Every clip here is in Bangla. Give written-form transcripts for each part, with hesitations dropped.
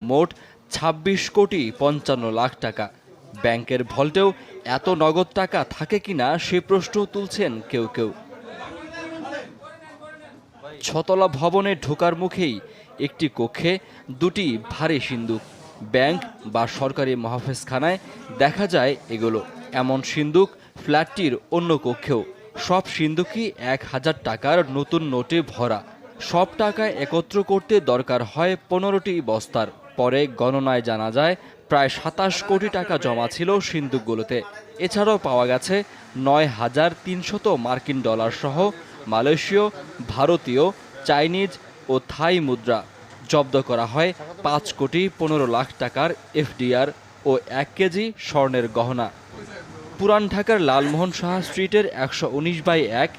মোট ২৬,৫৫,০০,০০০ টাকা। ব্যাংকের ভল্টেও এত নগদ টাকা থাকে কিনা সে প্রশ্ন তুলছেন কেউ কেউ। ছতলা ভবনে ঢোকার মুখেই একটি কক্ষে দুটি ভারী সিন্দুক। ব্যাংক বা সরকারি মহাফেজখানায় দেখা যায় এগুলো। এমন সিন্দুক ফ্ল্যাটটির অন্য কক্ষেও। সব সিন্দুকই ১,০০০ টাকার নতুন নোটে ভরা। সব টাকা একত্র করতে দরকার হয় ১৫টি বস্তার। পরে গণনায় জানা যায় প্রায় ২৭ কোটি টাকা জমা ছিল সিন্দুকগুলোতে। এছাড়াও পাওয়া গেছে ৯,৩০০ মার্কিন ডলার সহ মালয়েশীয়, ভারতীয়, চাইনিজ ও থাই মুদ্রা। জব্দ করা হয় ৫,১৫,০০,০০০ টাকার এফডিআর ও ১ কেজি স্বর্ণের গহনা। পুরান ঢাকার লালমোহন সাহা স্ট্রিটের ১১৯/১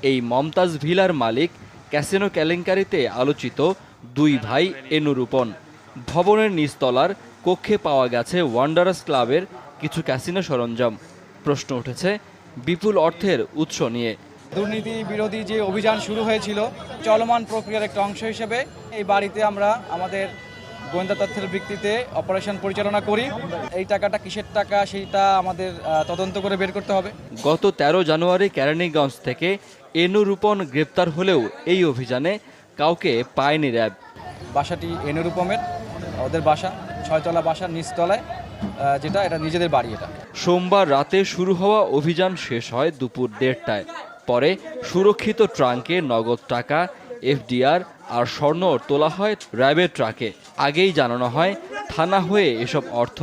এই মমতাজ ভিলার মালিক ক্যাসিনো কেলেঙ্কারিতে আলোচিত দুই ভাই এনু রূপন। ভবনের নিচতলার কক্ষে পাওয়া গেছে ওয়ান্ডারার্স ক্লাবের কিছু ক্যাসিনো সরঞ্জাম। প্রশ্ন উঠেছে বিপুল অর্থের উৎস নিয়ে। দুর্নীতি বিরোধী যে অভিযান শুরু হয়েছিল, চলমান প্রক্রিয়ার একটা অংশ হিসেবে এই বাড়িতে আমরা আমাদের গোয়েন্দা তথ্যের ভিত্তিতে অপারেশন পরিচালনা করি। এই টাকাটা কিসের টাকা সেটা আমাদের তদন্ত করে বের করতে হবে। গত ১৩ জানুয়ারি কেরানীগঞ্জ থেকে এনু রূপন গ্রেপ্তার হলেও এই অভিযানে কাউকে পায়নি র্যাব। বাসাটি এনুরূপমের, ওদের বাসা ৬তলা বাসার নিচতলায়, এটা নিজেদের বাড়ি। এটা সোমবার রাতে শুরু হওয়া অভিযান শেষ হয় দুপুর ১:৩০টায়। পরে সুরক্ষিত ট্রাঙ্কে নগদ টাকা, এফডিআর আর স্বর্ণ তোলা হয় র্যাবের ট্রাকে। আগেই জানানো হয় থানা হয়ে এসব অর্থ